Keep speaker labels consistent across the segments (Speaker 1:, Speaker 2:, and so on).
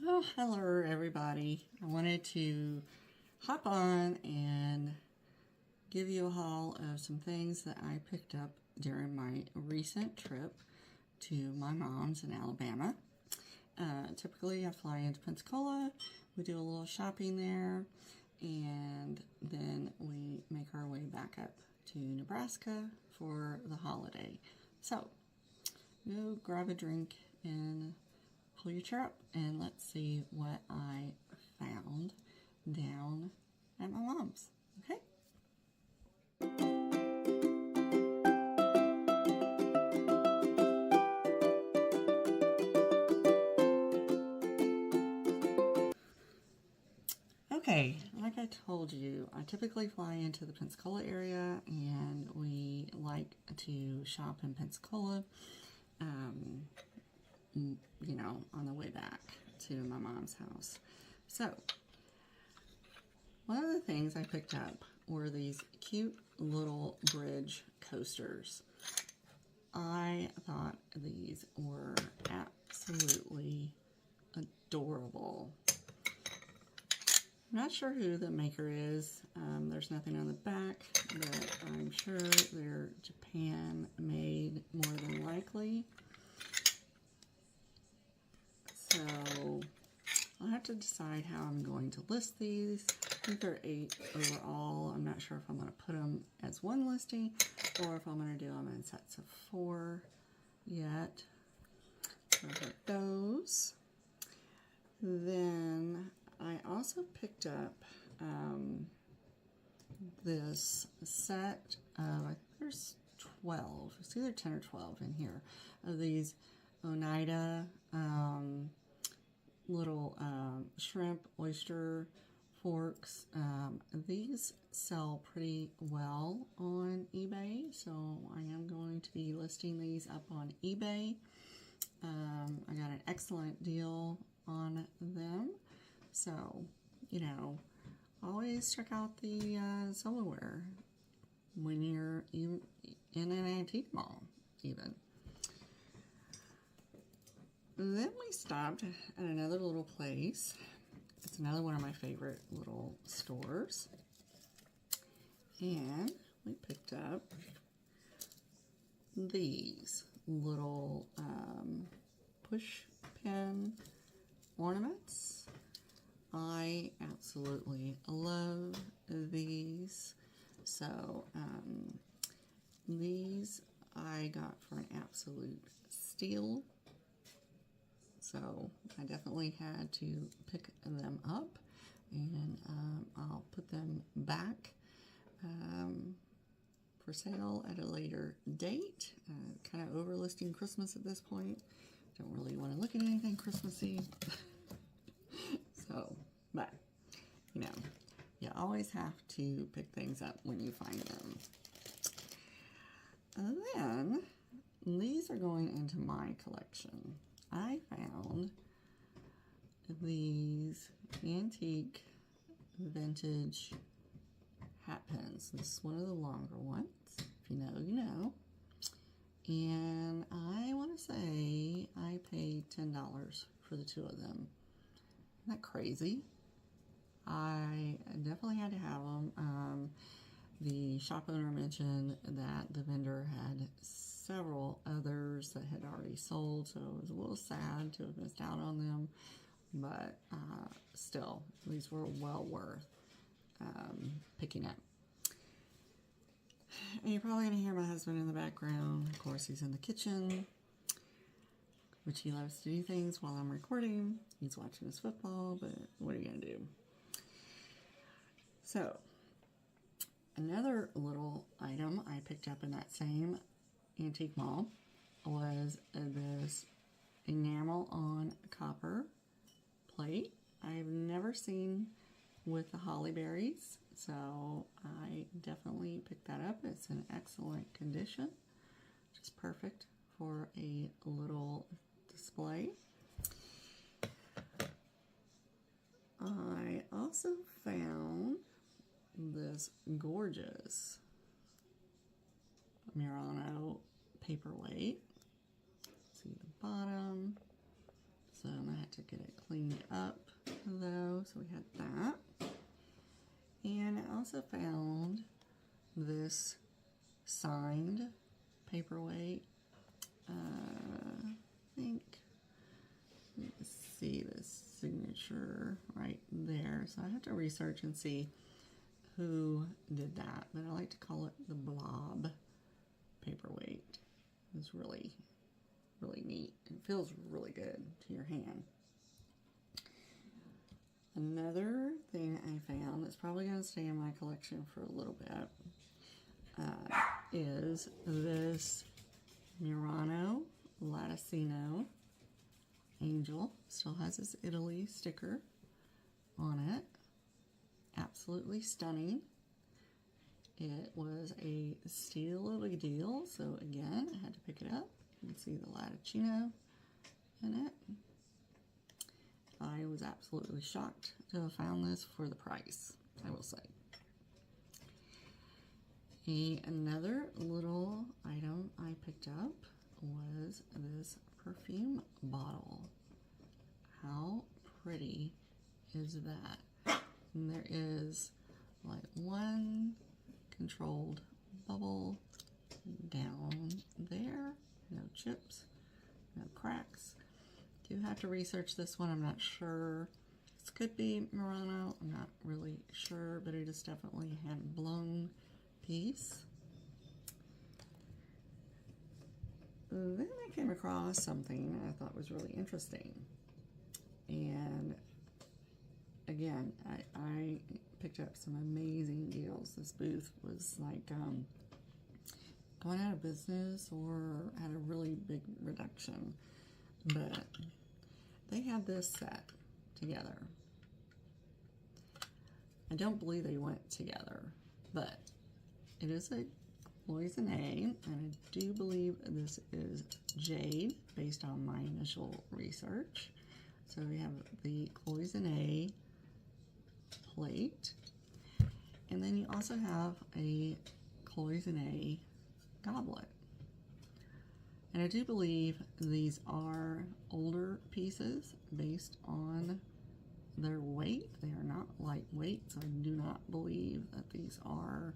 Speaker 1: Oh, hello everybody. I wanted to hop on and give you a haul of some things that I picked up during my recent trip to my mom's in Alabama. Typically I fly into Pensacola, we do a little shopping there, and then we make our way back up to Nebraska for the holiday. So, go grab a drink and pull your chair up and let's see what I found down at my mom's. Okay? Okay, like I told you, I typically fly into the Pensacola area and we like to shop in Pensacola, on the way back to my mom's house. So, one of the things I picked up were these cute little bridge coasters. I thought these were absolutely adorable. I'm not sure who the maker is. There's nothing on the back, but I'm sure they're Japan made more than likely. So I'll have to decide how I'm going to list these. I think there are 8 overall. I'm not sure if I'm going to put them as one listing or if I'm going to do them in sets of 4 yet. So I've got those. Then I also picked up this set of, I think there's 12, it's either 10 or 12 in here, of these Oneida little shrimp oyster forks. These sell pretty well on eBay, so I am going to be listing these up on eBay. I got an excellent deal on them, so always check out the silverware when you're in an antique mall even. Then we stopped at another little place. It's another one of my favorite little stores. And we picked up these little push pin ornaments. I absolutely love these. So these I got for an absolute steal. So I definitely had to pick them up, and I'll put them back for sale at a later date. Kind of overlisting Christmas at this point. Don't really want to look at anything Christmassy. So, but, you always have to pick things up when you find them. And then, these are going into my collection. I found these antique vintage hat pins. This is one of the longer ones. If you know, you know. And I want to say I paid $10 for the 2 of them. Isn't that crazy? I definitely had to have them. The shop owner mentioned that the vendor had several others that had already sold, so it was a little sad to have missed out on them, but still, these were well worth picking up. And you're probably going to hear my husband in the background. Of course, he's in the kitchen, which he loves to do things while I'm recording. He's watching his football, but what are you going to do? So, another little item I picked up in that same antique mall was this enamel on copper plate. I've never seen with the holly berries, so I definitely picked that up. It's in excellent condition, just perfect for a little display. I also found this gorgeous Murano paperweight. See the bottom. So I'm going to have to to get it cleaned up though, so we had that. And I also found this signed paperweight. I think, let's see this signature right there. So I have to research and see who did that, but I like to call it the blob paperweight. It's really, really neat. It feels really good to your hand. Another thing I found that's probably going to stay in my collection for a little bit is this Murano Latticino angel. Still has this Italy sticker on it. Absolutely stunning. It was a steal of a deal, so again, I had to pick it up. You can see the Latticino in it. I was absolutely shocked to have found this for the price, I will say. Another little item I picked up was this perfume bottle. How pretty is that? And there is like one controlled bubble down there. No chips, no cracks. Do have to research this one. I'm not sure. This could be Murano. I'm not really sure, but it is definitely a hand blown piece. Then I came across something I thought was really interesting. And again, I picked up some amazing deals. This booth was like going out of business or had a really big reduction. But they had this set together. I don't believe they went together, but it is a cloisonne, and I do believe this is jade based on my initial research. So we have the cloisonne plate, and then you also have a cloisonne goblet. And I do believe these are older pieces based on their weight. They are not lightweight, so I do not believe that these are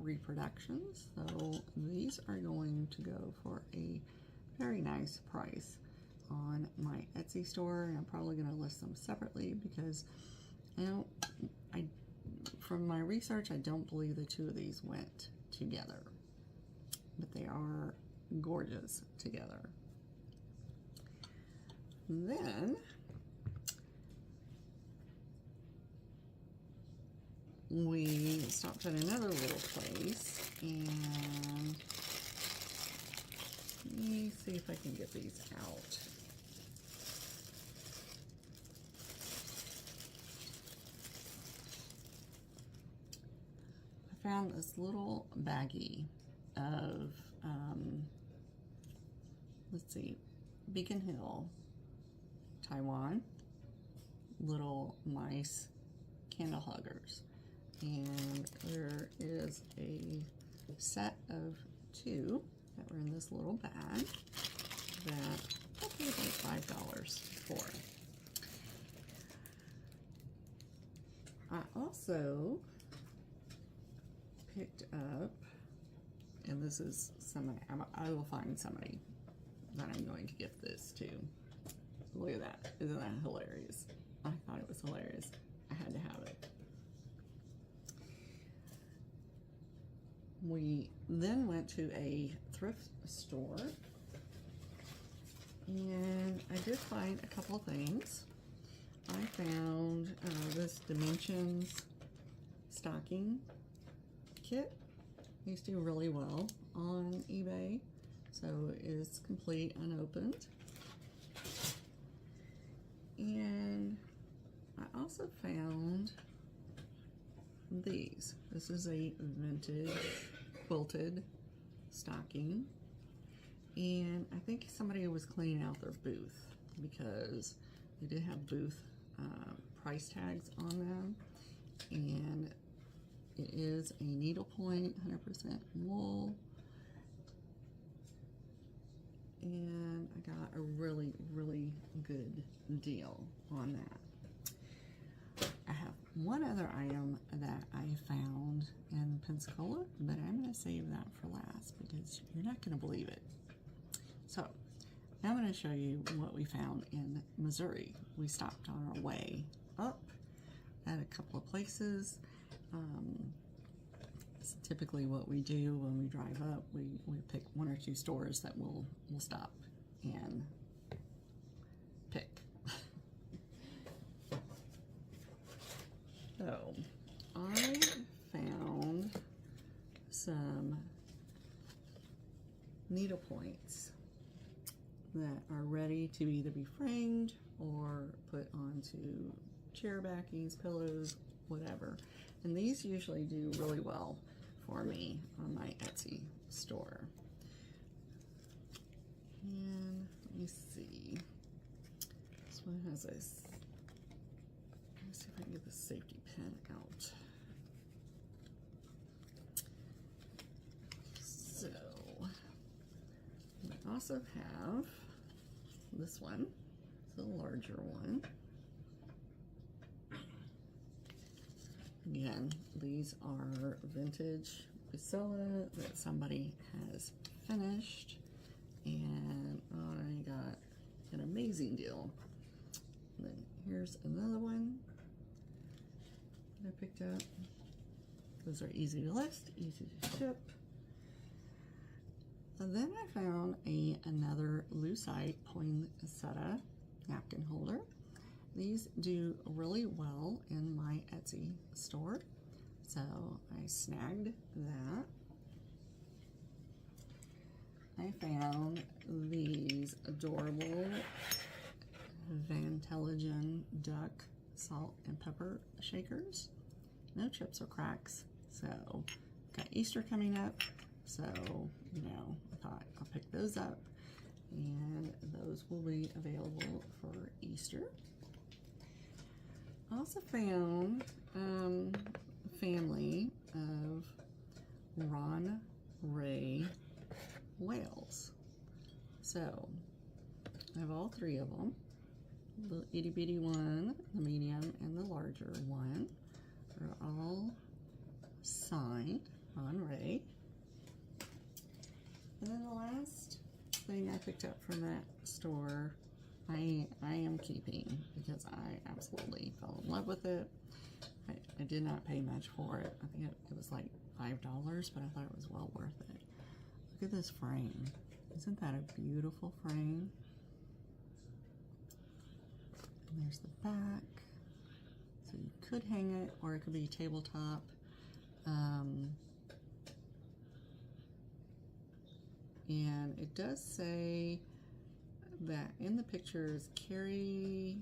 Speaker 1: reproductions. So these are going to go for a very nice price on my Etsy store, and I'm probably going to list them separately because from my research, I don't believe the two of these went together, but they are gorgeous together. Then we stopped at another little place, and let me see if I can get these out. I found this little baggie of let's see, Beacon Hill, Taiwan, little mice candle huggers. And there is a set of two that were in this little bag that I paid like $5 for. I also picked up, and this is somebody, I will find somebody that I'm going to gift this to. Look at that. Isn't that hilarious? I thought it was hilarious. I had to have it. We then went to a thrift store, and I did find a couple of things. I found this Dimensions stocking kit. These do really well on eBay, so it is complete unopened. And I also found these. This is a vintage quilted stocking, and I think somebody was cleaning out their booth because they did have booth price tags on them, and it is a needlepoint 100% wool. and I got a really, really good deal on that. I have one other item that I found in Pensacola, but I'm going to save that for last because you're not going to believe it. So now I'm going to show you what we found in Missouri. We stopped on our way up at a couple of places. It's typically what we do when we drive up. We pick one or two stores that we'll stop and pick. So I found some needle points that are ready to either be framed or put onto chair backings, pillows, whatever. And these usually do really well for me on my Etsy store. And let me see. This one has a, let me see if I can get the safety pin out. So, we also have this one. It's a larger one. Again, these are vintage Priscilla that somebody has finished, and I got an amazing deal. And then here's another one that I picked up. Those are easy to list, easy to ship. And then I found another lucite poinsettia napkin holder. These do really well in my Etsy store, so I snagged that. I found these adorable Vantelligen duck salt and pepper shakers. No chips or cracks. So, got Easter coming up, so, you know, I thought I'll pick those up, and those will be available for Easter. I also found a family of Ron Ray whales. So I have all three of them. The itty bitty one, the medium, and the larger one. They're all signed Ron Ray. And then the last thing I picked up from that store I am keeping because I absolutely fell in love with it. I did not pay much for it. I think it was like $5, but I thought it was well worth it. Look at this frame. Isn't that a beautiful frame? And there's the back. So you could hang it, or it could be tabletop. And it does say that in the pictures, Carrie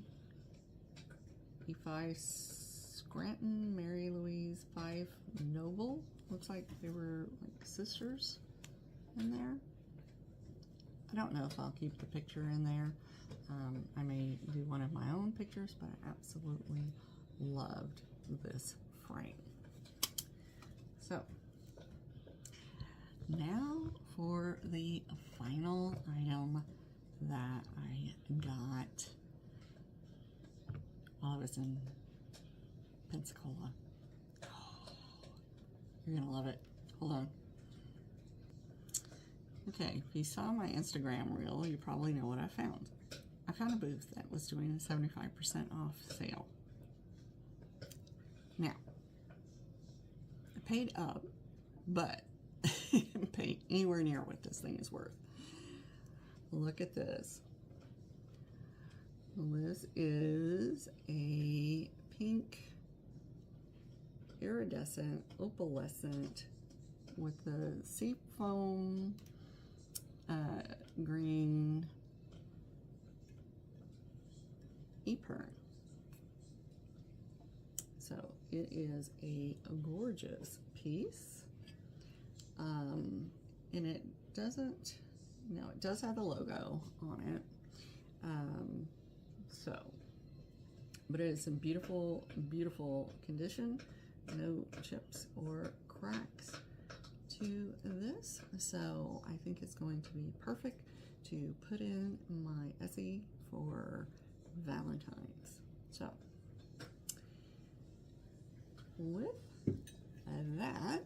Speaker 1: E. Scranton, Mary Louise Fife Noble. Looks like they were like sisters in there. I don't know if I'll keep the picture in there. I may do one of my own pictures, but I absolutely loved this frame. So now for the final item that I got while I was in Pensacola. You're gonna love it. Hold on. Okay, if you saw my Instagram reel, you probably know what I found. I found a booth that was doing a 75% off sale. Now, I paid up, but I didn't pay anywhere near what this thing is worth. Look at this. This is a pink iridescent opalescent with the seafoam green apron. So it is a gorgeous piece, and it doesn't, no, it does have the logo on it. But it is in beautiful, beautiful condition. No chips or cracks to this. So I think it's going to be perfect to put in my Etsy for Valentine's. So with that,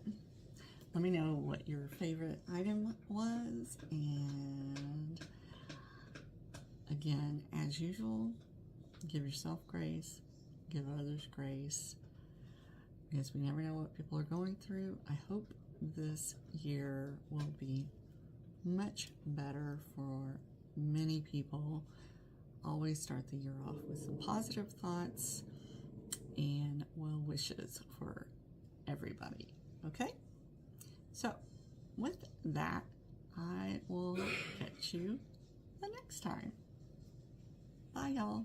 Speaker 1: let me know what your favorite item was, and again, as usual, give yourself grace, give others grace, because we never know what people are going through. I hope this year will be much better for many people. Always start the year off with some positive thoughts and well wishes for everybody. Okay? So, with that, I will catch you the next time. Bye, y'all.